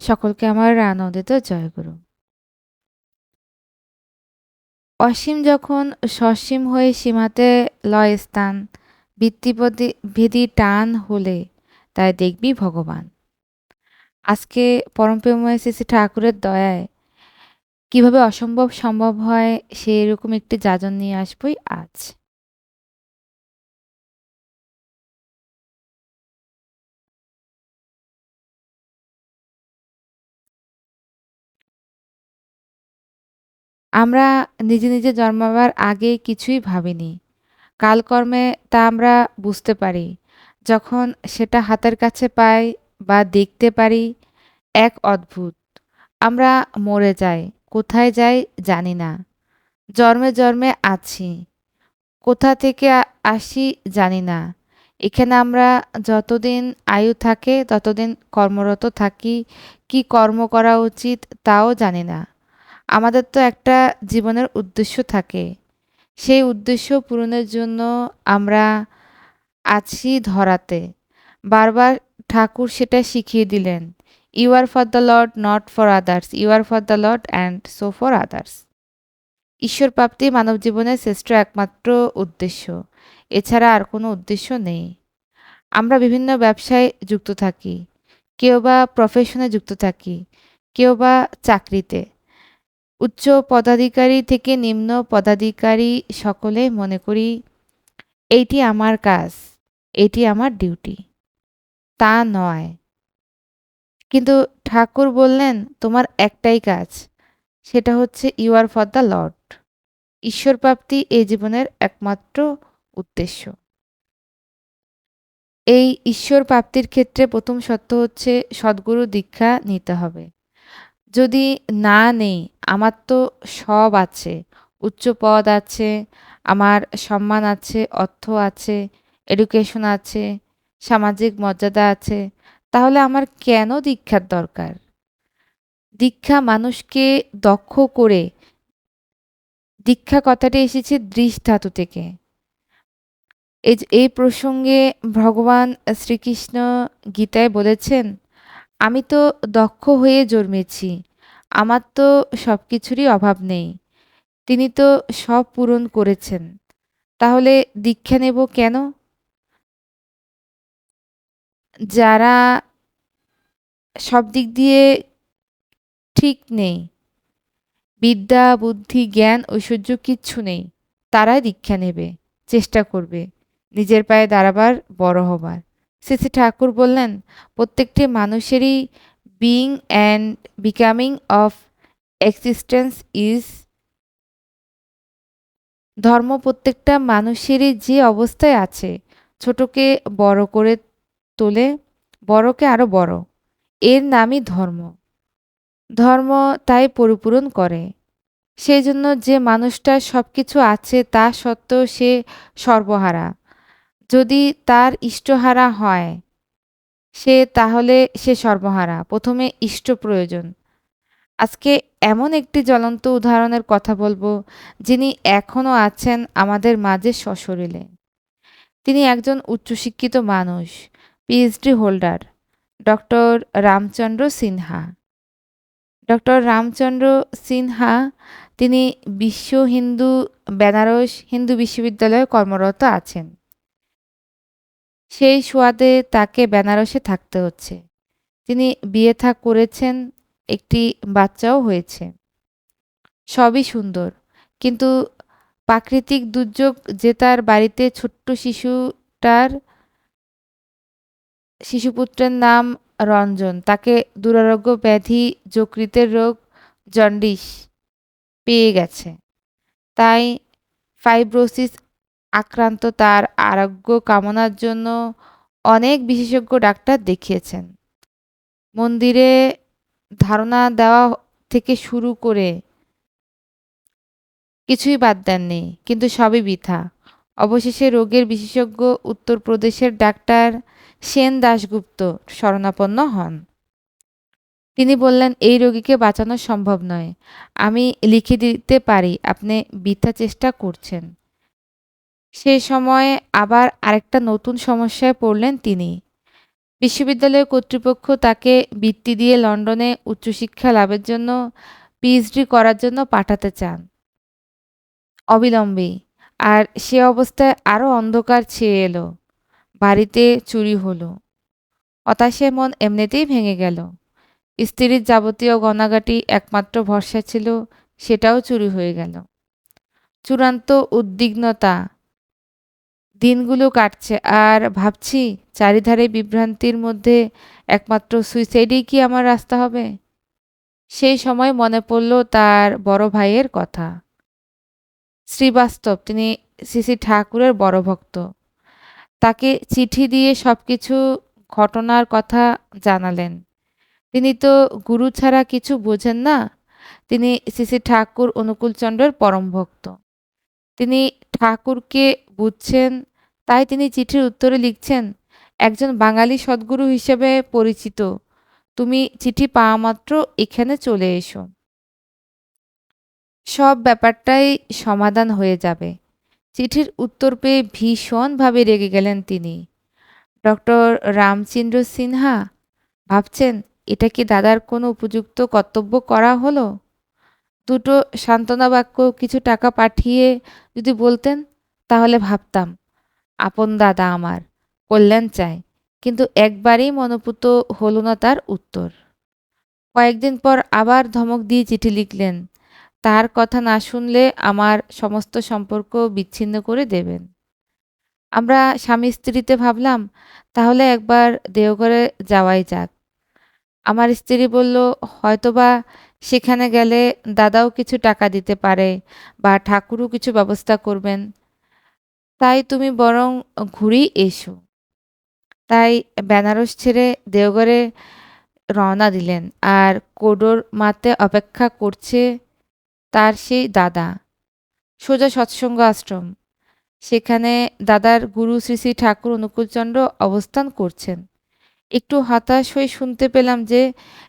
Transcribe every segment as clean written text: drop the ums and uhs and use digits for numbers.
সকলকে আমার আনন্দিত জয়গুরু। অসীম যখন সসীম হয়ে সীমাতে লয় স্থান, বৃত্তিপদে ভেদী টান হলে তাই দেখবি ভগবান। আজকে পরমপ্রেমময় শ্রী শ্রী ঠাকুরের দয়ায় কিভাবে অসম্ভব সম্ভব হয় সেরকম একটি যাজন নিয়ে আসবই আজ। আমরা নিজে নিজে জন্মাবার আগে কিছুই ভাবিনি। কালকর্মে তা আমরা বুঝতে পারি যখন সেটা হাতের কাছে পাই বা দেখতে পারি। এক অদ্ভুত, আমরা মরে যাই, কোথায় যাই জানি না। জন্মে জন্মে আছি, কোথা থেকে আসি জানি না। এখানে আমরা যতদিন আয়ু থাকে ততদিন কর্মরত থাকি, কি কর্ম করা উচিত তাও জানি না। আমাদের তো একটা জীবনের উদ্দেশ্য থাকে, সেই উদ্দেশ্য পূরণের জন্য আমরা আছি ধরাতে। বারবার ঠাকুর সেটা শিখিয়ে দিলেন। You are for the Lord, not for others, you are for the Lord and so for others. ঈশ্বর প্রাপ্তি মানব জীবনের শ্রেষ্ঠ একমাত্র উদ্দেশ্য, এছাড়া আর কোনো উদ্দেশ্য নেই। আমরা বিভিন্ন ব্যবসায় যুক্ত থাকি, কেউ বা প্রফেশনে যুক্ত থাকি, কেউ বা চাকরিতে। উচ্চ পদাধিকারী থেকে নিম্ন পদাধিকারী সকলে মনে করি এইটি আমার কাজ, এটি আমার ডিউটি। তা নয়। কিন্তু ঠাকুর বললেন তোমার একটাই কাজ, সেটা হচ্ছে you are for the Lord. ঈশ্বর প্রাপ্তি এই জীবনের একমাত্র উদ্দেশ্য। এই ঈশ্বর প্রাপ্তির ক্ষেত্রে প্রথম শর্ত হচ্ছে সদ্গুরু দীক্ষা নিতে হবে। যদি না নেই, আমার তো সব আছে, উচ্চ পদ আছে, আমার সম্মান আছে, অর্থ আছে, এডুকেশন আছে, সামাজিক মর্যাদা আছে, তাহলে আমার কেন দীক্ষার দরকার? দীক্ষা মানুষকে দক্ষ করে। দীক্ষা কথাটি এসেছে দৃশ ধাতু থেকে। এই প্রসঙ্গে ভগবান শ্রীকৃষ্ণ গীতায় বলেছেন, আমি তো দক্ষ হয়ে জন্মেছি, আমার তো সব কিছুরই অভাব নেই। তিনি তো সব পূরণ করেছেন, তাহলে দীক্ষা নেব কেন? যারা সব দিক দিয়ে ঠিক নেই, বিদ্যা বুদ্ধি জ্ঞান ঐশ্বর্য কিচ্ছু নেই, তারাই দীক্ষা নেবে, চেষ্টা করবে নিজের পায়ে দাঁড়াবার, বড় হবার। শ্রী শ্রী ঠাকুর বললেন প্রত্যেকটি মানুষেরই being and becoming of existence is ধর্ম। প্রত্যেকটা মানুষেরই যে অবস্থায় আছে, ছোটকে বড় করে তোলে, বড়কে আরো বড়, এর নামই ধর্ম। ধর্ম তাই পরিপূরণ করে। সেই জন্য যে মানুষটার সব কিছু আছে তা সত্ত্বেও সে সর্বহারা, যদি তার ইষ্টহারা হয় সে, তাহলে সে সর্বহারা। প্রথমে ইষ্ট প্রয়োজন। আজকে এমন একটি জ্বলন্ত উদাহরণের কথা বলবো, যিনি এখনও আছেন আমাদের মাঝে সশরীরে। তিনি একজন উচ্চশিক্ষিত মানুষ, PhD holder, doctor Ramchandra Sinha. Doctor Ramchandra Sinha, তিনি বিশ্ব হিন্দু বেনারস হিন্দু বিশ্ববিদ্যালয়ে কর্মরত আছেন। সেই সুবাদে তাকে বেনারসে থাকতে হচ্ছে। তিনি বিয়ে থা করেছেন, একটি বাচ্চাও হয়েছে। সবই সুন্দর, কিন্তু প্রাকৃতিক দুর্যোগ যে তার বাড়িতে ছোট্ট শিশুপুত্রের নাম রঞ্জন, তাকে দুরারোগ্য ব্যাধি, যকৃতের রোগ, জন্ডিস পেয়ে গেছে। তাই ফাইব্রোসিস আক্রান্ত, তার আরোগ্য কামনার জন্য অনেক বিশেষজ্ঞ ডাক্তার দেখিয়েছেন। মন্দিরে ধারণা দেওয়া থেকে শুরু করে কিছুই বাদ দেননি, কিন্তু সবই বৃথা। অবশেষে রোগের বিশেষজ্ঞ উত্তরপ্রদেশের ডাক্তার সেন দাশগুপ্ত শরণাপন্ন হন। তিনি বললেন এই রোগীকে বাঁচানো সম্ভব নয়, আমি লিখে দিতে পারি, আপনি বৃথা চেষ্টা করছেন। সে সময়ে আবার আরেকটা নতুন সমস্যায় পড়লেন তিনি। বিশ্ববিদ্যালয় কর্তৃপক্ষ তাকে বৃত্তি দিয়ে লন্ডনে উচ্চশিক্ষা লাভের জন্য পিএইচডি করার জন্য পাঠাতে চান অবিলম্বেই। আর সে অবস্থায় আরও অন্ধকার ছেয়ে এলো। বাড়িতে চুরি হলো। হতাশে মন এমনিতেই ভেঙে গেল। স্ত্রীর যাবতীয় গয়নাগাটি একমাত্র ভরসা ছিল, সেটাও চুরি হয়ে গেল। চূড়ান্ত উদ্বিগ্নতা। দিনগুলো কাটছে আর ভাবছি চারিধারে বিভ্রান্তির মধ্যে একমাত্র সুইসাইডই কি আমার রাস্তা হবে। সেই সময় মনে পড়ল তার বড় ভাইয়ের কথা। শ্রীবাস্তব, তিনি শ্রী শ্রী ঠাকুরের বড় ভক্ত। তাকে চিঠি দিয়ে সবকিছু ঘটনার কথা জানালেন। তিনি তো গুরু ছাড়া কিছু বোঝেন না। তিনি শ্রী শ্রী ঠাকুর অনুকূলচন্দ্রের পরম ভক্ত। তিনি ঠাকুরকে বুঝছেন, তাই তিনি চিঠির উত্তরে লিখছেন, একজন বাঙালি সদ্গুরু হিসেবে পরিচিত। তুমি চিঠি পাওয়া মাত্র এখানে চলে এসো। সব ব্যাপারটাই সমাধান হয়ে যাবে। চিঠির উত্তর পেয়ে ভীষণভাবে রেগে গেলেন তিনি। ডক্টর রামচন্দ্র সিনহা, ভাবছেন এটা কি দাদার কোনো উপযুক্ত কর্তব্য করা হলো? দুটো সান্ত্বনা বাক্য, কিছু টাকা পাঠিয়ে যদি বলতেন, তাহলে ভাবতাম আপন দাদা আমার, কল্যাণ চায়। কিন্তু একবারেই মনোপুত হলো না তার উত্তর। কয়েকদিন পর আবার ধমক দিয়ে চিঠি লিখলেন, তার কথা না শুনলে আমার সমস্ত সম্পর্ক বিচ্ছিন্ন করে দেবেন। আমরা স্বামী স্ত্রীতে ভাবলাম তাহলে একবার দেওঘরে যাওয়াই যাক। আমার স্ত্রী বলল, হয়তোবা সেখানে গেলে দাদাও কিছু টাকা দিতে পারে বা ঠাকুরও কিছু ব্যবস্থা করবেন। তাই তুমি বরং ঘুরেই এসো। তাই বেনারস ছেড়ে দেওঘরে রওনা দিলেন। আর কোডোর মাতে অপেক্ষা করছে তার সেই দাদা। সোজা সৎসঙ্গ আশ্রম। সেখানে দাদার গুরু শ্রী শ্রী ঠাকুর অনুকূলচন্দ্র অবস্থান করছেন। একটু হতাশ হয়ে শুনতে পেলাম যে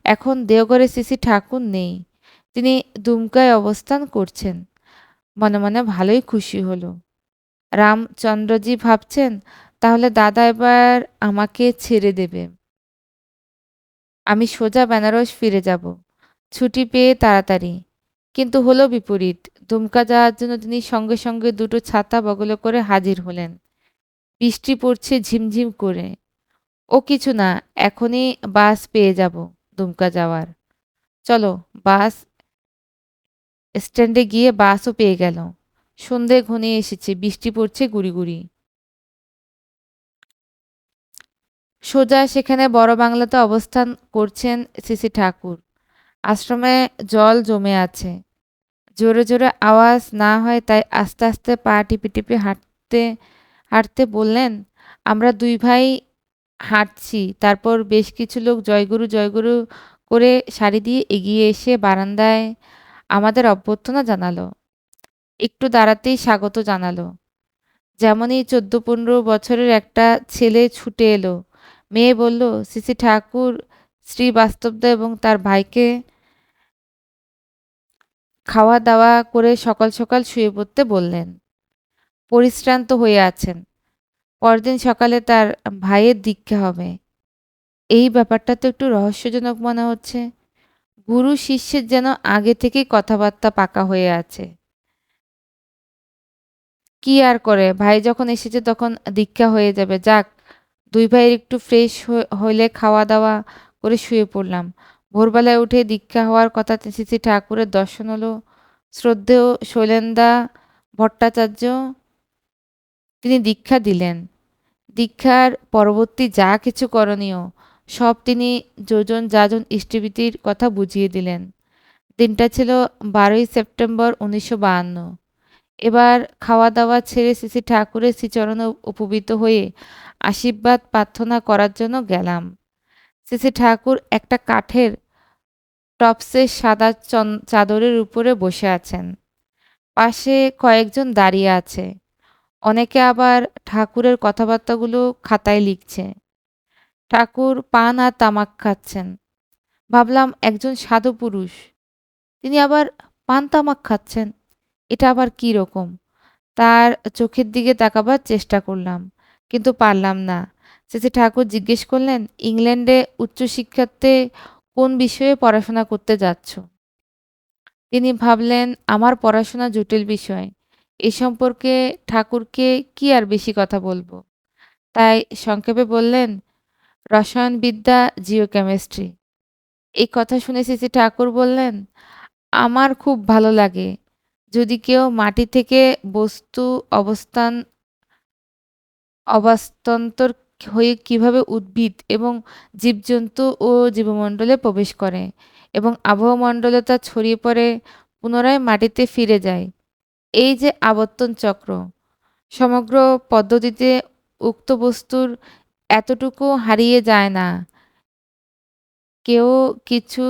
এখন দেওঘরে শ্রী শ্রী ঠাকুর নেই, তিনি দুমকায় অবস্থান করছেন। মনে মনে ভালোই খুশি হলো। রামচন্দ্রজি ভাবছেন, তাহলে দাদা এবার আমাকে ছেড়ে দেবে। আমি সোজা বেনারস ফিরে যাব, ছুটি পেয়ে তাড়াতাড়ি। কিন্তু হলো বিপরীত। দুমকা যাওয়ার জন্য তিনি সঙ্গে সঙ্গে দুটো ছাতা বগলে করে হাজির হলেন। বৃষ্টি পড়ছে ঝিমঝিম করে। ও কিছু না, এখনই বাস পেয়ে যাব দুমকা যাওয়ার। চলো, বাস স্ট্যান্ডে গিয়ে বাসও পেয়ে গেল। সন্ধে ঘনিয়ে এসেছে, বৃষ্টি পড়ছে গুড়ি গুড়ি। সোজা সেখানে বড় বাংলাতে অবস্থান করছেন শ্রী শ্রী ঠাকুর। আশ্রমে জল জমে আছে। জোরে জোরে আওয়াজ না হয় তাই আস্তে আস্তে পা টিপে টিপে হাঁটতে হাঁটতে বললেন, আমরা দুই ভাই হাঁটছি। তারপর বেশ কিছু লোক জয়গুরু জয়গুরু করে সারি দিয়ে এগিয়ে এসে বারান্দায় আমাদের অভ্যর্থনা জানালো। একটু দাঁড়াতেই স্বাগত জানালো। যেমনই 14-15 বছরের একটা ছেলে ছুটে এলো। মেয়ে বলল, শ্রী শ্রী ঠাকুর শ্রী বাস্তবদা এবং তার ভাইকে খাওয়া দাওয়া করে সকাল সকাল শুয়ে পড়তে বললেন। পরিশ্রান্ত হয়ে আছেন। পরদিন সকালে তার ভাইয়ের দীক্ষা হবে। এই ব্যাপারটা তো একটু রহস্যজনক মনে হচ্ছে। গুরু শিষ্যের যেন আগে থেকেই কথাবার্তা পাকা হয়ে আছে। কি আর করে, ভাই যখন এসেছে তখন দীক্ষা হয়ে যাবে। যাক, দুই ভাইয়ের একটু ফ্রেশ হইলে খাওয়া দাওয়া করে শুয়ে পড়লাম। ভোরবেলায় উঠে দীক্ষা হওয়ার কথা শ্রী শ্রী ঠাকুরের দর্শন হলো। শ্রদ্ধেয় শৈলেন্দা ভট্টাচার্য, তিনি দীক্ষা দিলেন। দীক্ষার পরবর্তী যা কিছু করণীয় সব তিনি যোজন যাজন ইষ্টভীতির কথা বুঝিয়ে দিলেন। দিনটা ছিল 12ই সেপ্টেম্বর 1952। এবার খাওয়া দাওয়া ছেড়ে শ্রী শ্রী ঠাকুরের শ্রীচরণে উপবিত হয়ে আশীর্বাদ প্রার্থনা করার জন্য গেলাম। শ্রী শ্রী ঠাকুর একটা কাঠের টপসের সাদা চাদরের উপরে বসে আছেন। পাশে কয়েকজন দাঁড়িয়ে আছে। অনেকে আবার ঠাকুরের কথাবার্তাগুলো খাতায় লিখছে। ঠাকুর পান আর তামাক খাচ্ছেন। ভাবলাম একজন সাধু পুরুষ, তিনি আবার পান তামাক খাচ্ছেন, এটা আবার কি রকম। তার চোখের দিকে তাকাবার চেষ্টা করলাম, কিন্তু পারলাম না। শ্রী ঠাকুর জিজ্ঞেস করলেন, ইংল্যান্ডে উচ্চশিক্ষার্থে কোন বিষয়ে পড়াশোনা করতে যাচ্ছ? তিনি ভাবলেন, আমার পড়াশোনা জটিল বিষয়। এ সম্পর্কে ঠাকুরকে কি আর বেশি কথা বলবো। তাই সংক্ষেপে বললেন, রসায়নবিদ্যা, জিওকেমিস্ট্রি। এই কথা শুনে শ্রী ঠাকুর বললেন, আমার খুব ভালো লাগে যদি কেউ মাটি থেকে বস্তু অবস্থান অবাস্তান্তর হয়ে কিভাবে উদ্ভিদ এবং জীবজন্তু ও জীবমণ্ডলে প্রবেশ করে এবং আবহমণ্ডলে তা ছড়িয়ে পড়ে পুনরায় মাটিতে ফিরে যায়। এই যে আবর্তন চক্র, সমগ্র পদ্ধতিতে উক্ত বস্তুর এতটুকু হারিয়ে যায় না। কেউ কিছু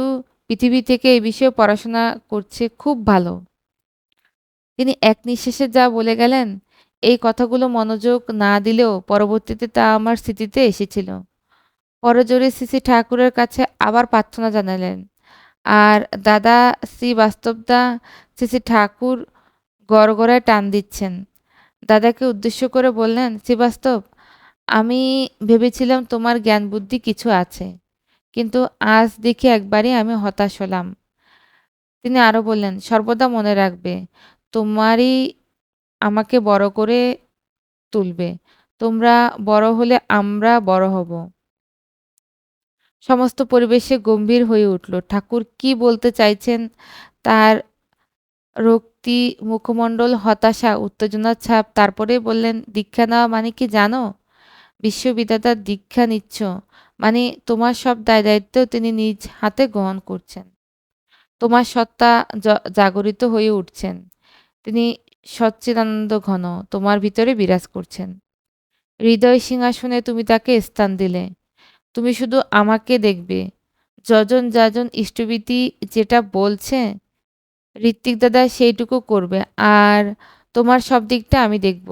পৃথিবী থেকে এই বিষয়ে পড়াশোনা করছে, খুব ভালো। তিনি এক নিঃশ্বাসে যা বলে গেলেন, এই কথাগুলো মনোযোগ না দিলেও পরবর্তীতে তা আমার স্মৃতিতে এসেছিল। পরজোরে শ্রী ঠাকুরের কাছে আবার প্রার্থনা জানালেন। আর দাদা শ্রী বাস্তবদা শ্রী ঠাকুর গড়গড়ায় টান দিচ্ছেন। দাদাকে উদ্দেশ্য করে বললেন, শ্রীবাস্তব, আমি ভেবেছিলাম তোমার জ্ঞান বুদ্ধি কিছু আছে, কিন্তু আজ দেখি একবারই আমি হতাশ হলাম। তিনি আরো বললেন, সর্বদা মনে রাখবে, তোমারই আমাকে বড় করে তুলবে। তোমরা বড় হলে আমরা বড় হব। সমস্ত পরিবেশে গম্ভীর হয়ে উঠল। ঠাকুর কি বলতে চাইছেন তার রক্তি মুখমণ্ডল, হতাশা, উত্তেজনার ছাপ। তারপরে বললেন, দীক্ষা নেওয়া মানে কি জানো? বিশ্ববিধাতার দীক্ষা নিচ্ছ মানে তোমার সব দায় দায়িত্ব তিনি নিজ হাতে গ্রহণ করছেন। তোমার সত্তা জাগরিত হয়ে উঠছেন। তিনি সচ্চিদানন্দ ঘন তোমার ভিতরে বিরাজ করছেন। হৃদয় সিংহাসনে তুমি তাকে স্থান দিলে। তুমি শুধু আমাকে দেখবে। যজন যাজন ইষ্টভীতি যেটা বলছে ঋত্বিক দাদা সেইটুকু করবে, আর তোমার সব দিকটা আমি দেখব।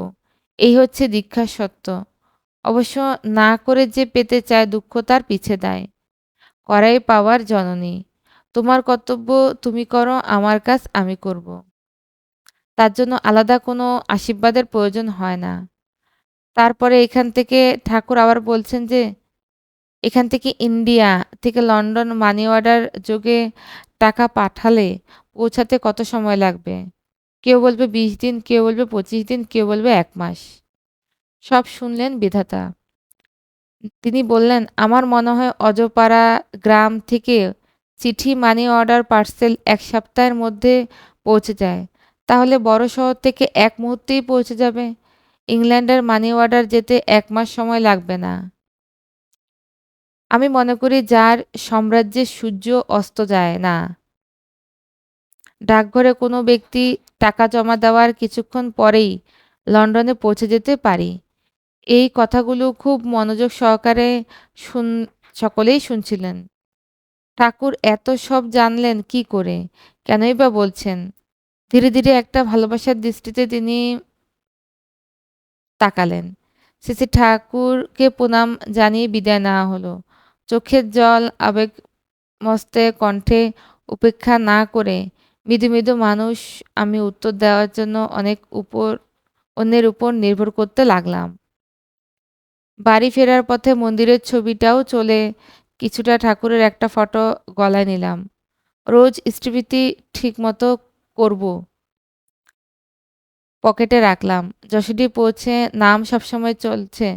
এই হচ্ছে দীক্ষার সত্য। অবশ্য না করে যে পেতে চায় দুঃখ তার পিছে দেয়। করাই পাওয়ার জননী। তোমার কর্তব্য তুমি করো, আমার কাজ আমি করব। তার জন্য আলাদা কোনো আশীর্বাদের প্রয়োজন হয় না। তারপরে এখান থেকে ঠাকুর আবার বলছেন যে, এখান থেকে ইন্ডিয়া থেকে লন্ডন মানি অর্ডার যোগে টাকা পাঠালে পৌঁছাতে কত সময় লাগবে? কেউ বলবে ২০ দিন, কেউ বলবে ২৫ দিন, কেউ বলবে ১ মাস। সব শুনলেন বিধাতা। তিনি বললেন, আমার মনে হয় অজপাড়া গ্রাম থেকে চিঠি, মানি অর্ডার, পার্সেল ১ সপ্তাহের মধ্যে পৌঁছে যায়। তাহলে বড় শহর থেকে ১ মুহূর্তেই পৌঁছে যাবে। ইংল্যান্ডের মানি অর্ডার যেতে ১ মাস সময় লাগবে না। আমি মনে করি যার সাম্রাজ্যে সূর্য অস্ত যায় না, ডাকঘরে কোনো ব্যক্তি টাকা জমা দেওয়ার কিছুক্ষণ পরেই লন্ডনে পৌঁছে যেতে পারি। এই কথাগুলো খুব মনোযোগ সহকারে শুন সকলেই শুনছিলেন। ঠাকুর এত সব জানলেন কি করে? কেনই বা বলছেন? ধীরে ধীরে একটা ভালোবাসার দৃষ্টিতে তিনি তাকালেন। শ্রী ঠাকুরকে প্রণাম জানিয়ে বিদায় নেওয়া হলো। চোখের জল আবেগমস্তে কণ্ঠে উপেক্ষা না করে মৃদু মৃদু মানুষ আমি উত্তর দেওয়ার জন্য অন্যের উপর নির্ভর করতে লাগলাম। বাড়ি ফেরার পথে মন্দিরের ছবিটাও চলে কিছুটা, ঠাকুরের একটা ফটো গলায় নিলাম। রোজ ইষ্টভীতি ঠিকমতো করব, পকেটে রাখলাম। যশোডি পৌঁছে নাম সবসময় চলছে।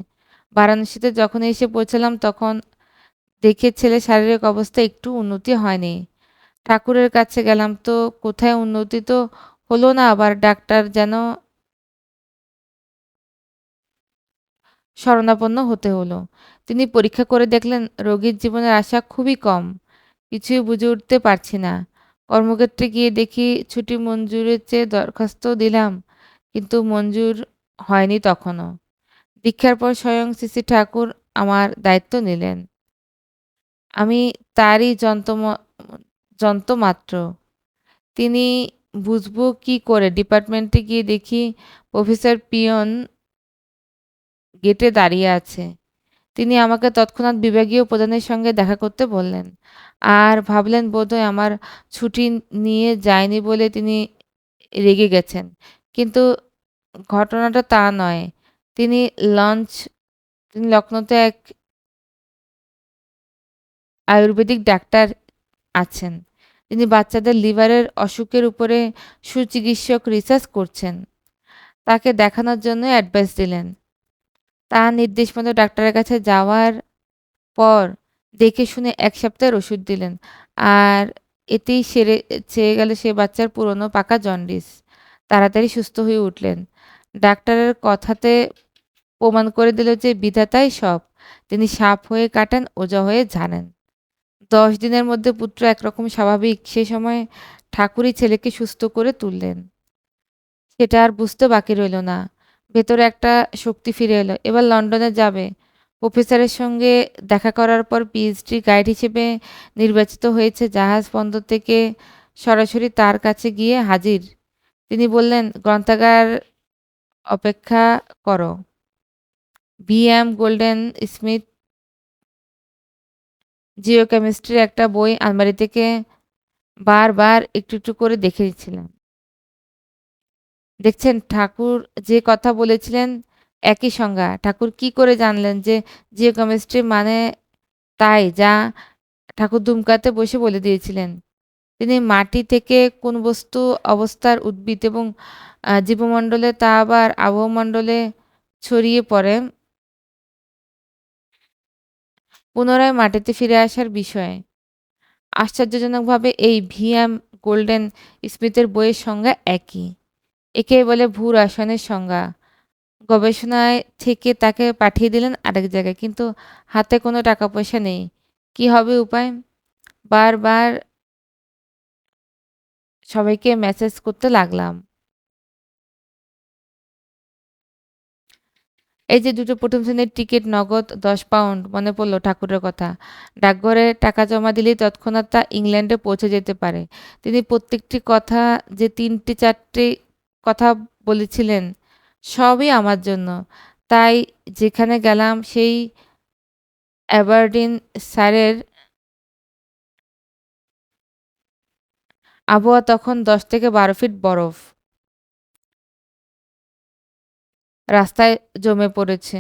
বারাণসীতে যখন এসে পৌঁছালাম তখন দেখে ছেলের শারীরিক অবস্থা একটু উন্নতি হয়নি। ঠাকুরের কাছে গেলাম তো কোথায় উন্নতি তো হলো না, আবার ডাক্তার যেন শরণাপন্ন হতে হলো। তিনি পরীক্ষা করে দেখলেন রোগীর জীবনের আশা খুবই কম। কিছুই বুঝে উঠতে পারছি না। কর্মক্ষেত্রে গিয়ে দেখি ছুটি মঞ্জুরের চেয়ে দরখাস্ত দিলাম, কিন্তু মঞ্জুর হয়নি তখনও। দীক্ষার পর স্বয়ং শ্রী ঠাকুর আমার দায়িত্ব নিলেন। আমি তারই যন্ত্রমাত্র। তিনি বুঝবো কি করে? ডিপার্টমেন্টে গিয়ে দেখি প্রফেসর পিয়ন গেটে দাঁড়িয়ে আছে। তিনি আমাকে তৎক্ষণাৎ বিভাগীয় প্রধানের সঙ্গে দেখা করতে বললেন। আর ভাবলেন বোধহয় আমার ছুটি নিয়ে যায়নি বলে তিনি রেগে গেছেন। কিন্তু ঘটনাটা তা নয়। তিনি লঞ্চ তিনি লখনৌতে এক আয়ুর্বেদিক ডাক্তার আছেন। তিনি বাচ্চাদের লিভারের অসুখের উপরে সুচিকিৎসক রিসার্চ করছেন। তাকে দেখানোর জন্য অ্যাডভাইস দিলেন। তার নির্দেশ মতো ডাক্তারের কাছে যাওয়ার পর দেখে শুনে ১ সপ্তাহের ওষুধ দিলেন। আর এতেই ছেয়ে গেল সে বাচ্চার পুরনো পাকা জন্ডিস। তাড়াতাড়ি সুস্থ হয়ে উঠলেন। ডাক্তারের কথাতে প্রমাণ করে দিল যে বিধাতাই সব। তিনি সাপ হয়ে কাটেন, ওঝা হয়ে ঝাড়েন। ১০ দিনের মধ্যে পুত্র একরকম স্বাভাবিক। সে সময় ঠাকুরই ছেলেকে সুস্থ করে তুললেন। সেটা আর বুঝতে বাকি রইল না। ভেতরে একটা শক্তি ফিরে এলো। এবার লন্ডনে যাবে। প্রফেসরের সঙ্গে দেখা করার পর পিএইচডি গাইড হিসেবে নির্বাচিত হয়েছে। জাহাজ বন্দর থেকে সরাসরি তার কাছে গিয়ে হাজির। তিনি বললেন, গ্রন্থাগার অপেক্ষা করো। ভিএম গোল্ডেন স্মিথ জিওকেমিস্ট্রির একটা বই আলমারি থেকে বারবার একটু একটু করে দেখেছিলাম। দেখছেন ঠাকুর যে কথা বলেছিলেন একই সংজ্ঞা। ঠাকুর কি করে জানলেন যে জিওকেমিস্ট্রি মানে তাই, যা ঠাকুর ধুমকাতে বসে বলে দিয়েছিলেন? তিনি মাটি থেকে কোন বস্তু অবস্থার উদ্ভিদ এবং জীবমণ্ডলে তা আবার আবহমণ্ডলে ছড়িয়ে পড়ে পুনরায় মাটিতে ফিরে আসার বিষয়ে। আশ্চর্যজনকভাবে এই ভিএম গোল্ডেন স্মিথের বইয়ের সংজ্ঞা একই। একেই বলে ভূ-রসায়নের সংজ্ঞা। গবেষণায় থেকে তাকে পাঠিয়ে দিলেন আরেক জায়গায়। কিন্তু হাতে কোনো টাকা পয়সা নেই। কি হবে উপায়? বারবার সবাইকে মেসেজ করতে লাগলাম। এই যে দুটো প্রথম শ্রেণীর টিকিট নগদ ১০ পাউন্ড। মনে পড়ল ঠাকুরের কথা। ডাকঘরে টাকা জমা দিলেই তৎক্ষণাৎ তা ইংল্যান্ডে পৌঁছে যেতে পারে। তিনি প্রত্যেকটি কথা, যে ৩-৪টি কথা বলেছিলেন, সবই আমার জন্য। তাই যেখানে গেলাম সেই অ্যাবারডিনশায়ারের আবহাওয়া তখন ১০ থেকে ১২ ফিট বরফ রাস্তায় জমে পড়েছে।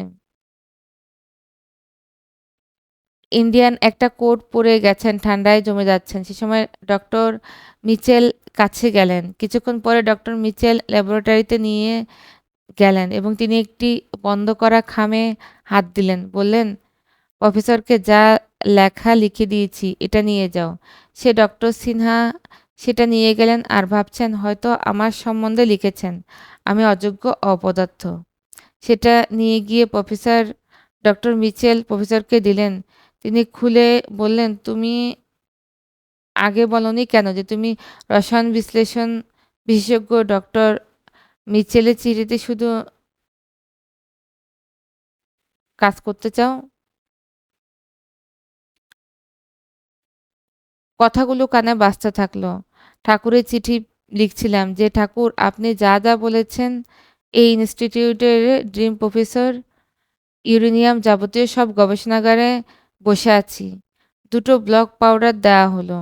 ইন্ডিয়ান একটা কোট পরে গেছেন, ঠান্ডায় জমে যাচ্ছেন। সে সময় ডক্টর মিচেল কাছে গেলেন। কিছুক্ষণ পরে ডক্টর মিচেল ল্যাবরেটরিতে নিয়ে গেলেন এবং তিনি একটি বন্ধ করা খামে হাত দিলেন। বললেন, প্রফেসরকে যা লেখা লিখে দিয়েছি, এটা নিয়ে যাও। সে ডক্টর সিনহা সেটা নিয়ে গেলেন আর ভাবছেন হয়তো আমার সম্বন্ধে লিখেছেন। আমি অযোগ্য, অপদার্থ। সেটা নিয়ে গিয়ে ডক্টর মিচেল প্রফেসরকে দিলেন। তিনি খুলে বললেন, তুমি আগে বলনি কেন যে তুমি রসায়ন বিশ্লেষণ বিশেষজ্ঞ? ডক্টর মিচেলের চিঠিতে শুধু কাজ করতে চাও? কথাগুলো কানে বাজতে থাকলো। ঠাকুরের চিঠি লিখছিলাম যে ঠাকুর, আপনি যা যা বলেছেন এই ইনস্টিটিউটের ড্রিম প্রফেসর, ইউরেনিয়াম যাবতীয় সব গবেষণাগারে বসে আছি। ২টো ব্লক পাউডার দেয়া হলো।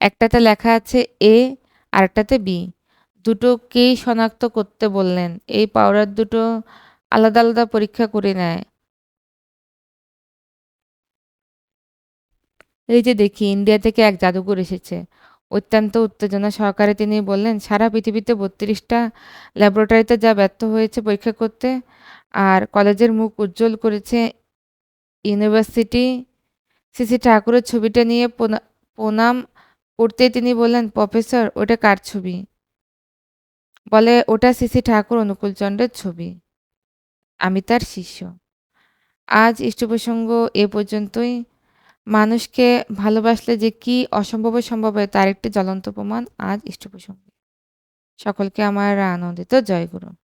একটাতে লেখা আছে এ, আরেকটাতে বি। দুটোকেই শনাক্ত করতে বললেন। এই পাউডার দুটো আলাদা আলাদা পরীক্ষা করে নেয়। এই যে দেখি ইন্ডিয়া থেকে এক জাদুকর এসেছে। অত্যন্ত উত্তেজনা সহকারে তিনি বললেন, সারা পৃথিবীতে ৩২টা ল্যাবরেটরিতে যা ব্যর্থ হয়েছে পরীক্ষা করতে, আর কলেজের মুখ উজ্জ্বল করেছে ইউনিভার্সিটি। সিসি ঠাকুরের ছবিটা নিয়ে প্রণাম করতেই তিনি বললেন, প্রফেসর, ওটা কার ছবি? বলে, ওটা সিসি ঠাকুর অনুকূলচন্দ্রের ছবি। আমি তার শিষ্য। আজ ইষ্টপ্রসঙ্গ এ পর্যন্তই। মানুষকে ভালোবাসলে যে কি অসম্ভবের সম্ভব হয় তার একটি জ্বলন্ত প্রমাণ আজ ইষ্টপ্রসঙ্গে। সকলকে আমার আনন্দিত জয়গুরু।